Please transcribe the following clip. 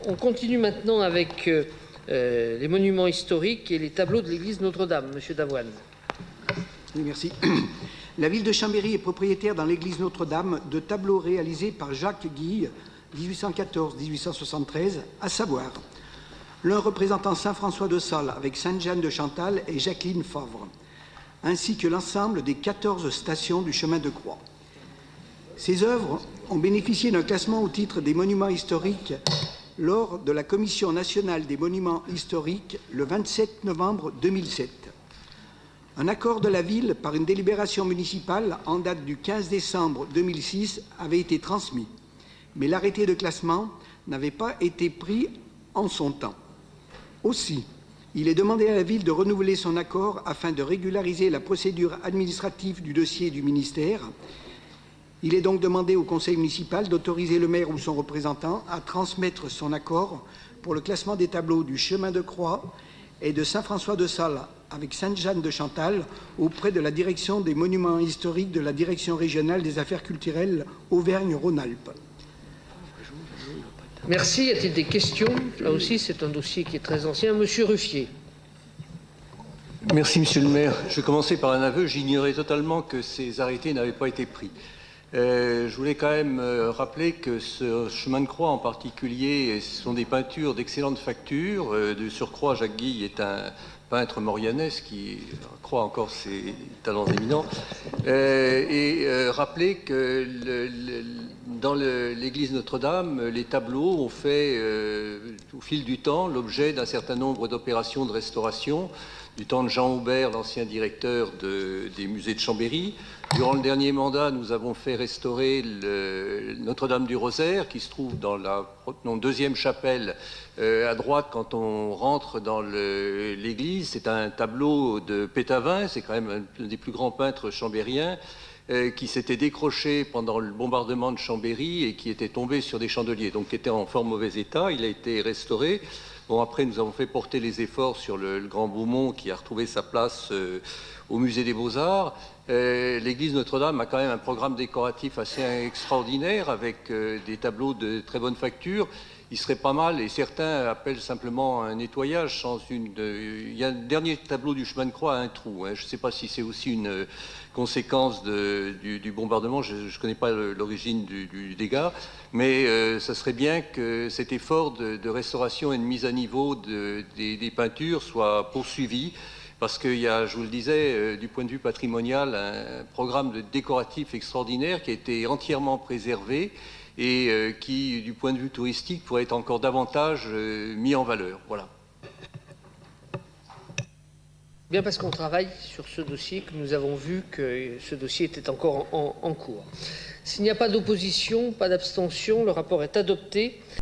On continue maintenant avec les monuments historiques et les tableaux de l'église Notre-Dame. Monsieur Davoine. Oui, merci. La ville de Chambéry est propriétaire dans l'église Notre-Dame de tableaux réalisés par Jacques Guille, 1814-1873, à savoir l'un représentant Saint François de Sales avec Sainte Jeanne de Chantal et Jacqueline Favre, ainsi que l'ensemble des 14 stations du chemin de croix. Ces œuvres ont bénéficié d'un classement au titre des monuments historiques lors de la Commission nationale des monuments historiques le 27 novembre 2007. Un accord de la ville par une délibération municipale en date du 15 décembre 2006 avait été transmis, mais l'arrêté de classement n'avait pas été pris en son temps. Aussi, il est demandé à la ville de renouveler son accord afin de régulariser la procédure administrative du dossier du ministère. Il est donc demandé au conseil municipal d'autoriser le maire ou son représentant à transmettre son accord pour le classement des tableaux du chemin de croix et de Saint-François de Sales avec Sainte-Jeanne de Chantal auprès de la direction des monuments historiques de la direction régionale des affaires culturelles Auvergne-Rhône-Alpes. Merci. Y a-t-il des questions? Là aussi, c'est un dossier qui est très ancien. Monsieur Ruffier. Merci, monsieur le maire. Je vais commencer par un aveu. J'ignorais totalement que ces arrêtés n'avaient pas été pris. Je voulais quand même rappeler que ce chemin de croix en particulier, ce sont des peintures d'excellente facture. De surcroît, Jacques Guille est un peintre maurianais qui croit encore ses talents éminents. Rappeler que dans l'église Notre-Dame, les tableaux ont fait, au fil du temps, l'objet d'un certain nombre d'opérations de restauration, du temps de Jean Aubert, l'ancien directeur des musées de Chambéry. Durant le dernier mandat, nous avons fait restaurer Notre-Dame du Rosaire, qui se trouve dans la deuxième chapelle à droite quand on rentre dans l'église. C'est un tableau de Pétavin, c'est quand même un des plus grands peintres chambériens, qui s'était décroché pendant le bombardement de Chambéry et qui était tombé sur des chandeliers, donc qui était en fort mauvais état. Il a été restauré. Bon, après, nous avons fait porter les efforts sur le Grand Beaumont, qui a retrouvé sa place au musée des Beaux-Arts. L'église Notre-Dame a quand même un programme décoratif assez extraordinaire, avec des tableaux de très bonne facture. Il serait pas mal, et certains appellent simplement un nettoyage il y a un dernier tableau du chemin de croix à un trou. Je ne sais pas si c'est aussi une conséquence du bombardement, je ne connais pas l'origine du dégât, mais ça serait bien que cet effort de restauration et de mise à niveau des peintures soit poursuivi, parce qu'il y a, je vous le disais, du point de vue patrimonial, un programme décoratif extraordinaire qui a été entièrement préservé et qui, du point de vue touristique, pourrait être encore davantage mis en valeur. Voilà. Bien, parce qu'on travaille sur ce dossier, que nous avons vu que ce dossier était encore en cours. S'il n'y a pas d'opposition, pas d'abstention, le rapport est adopté.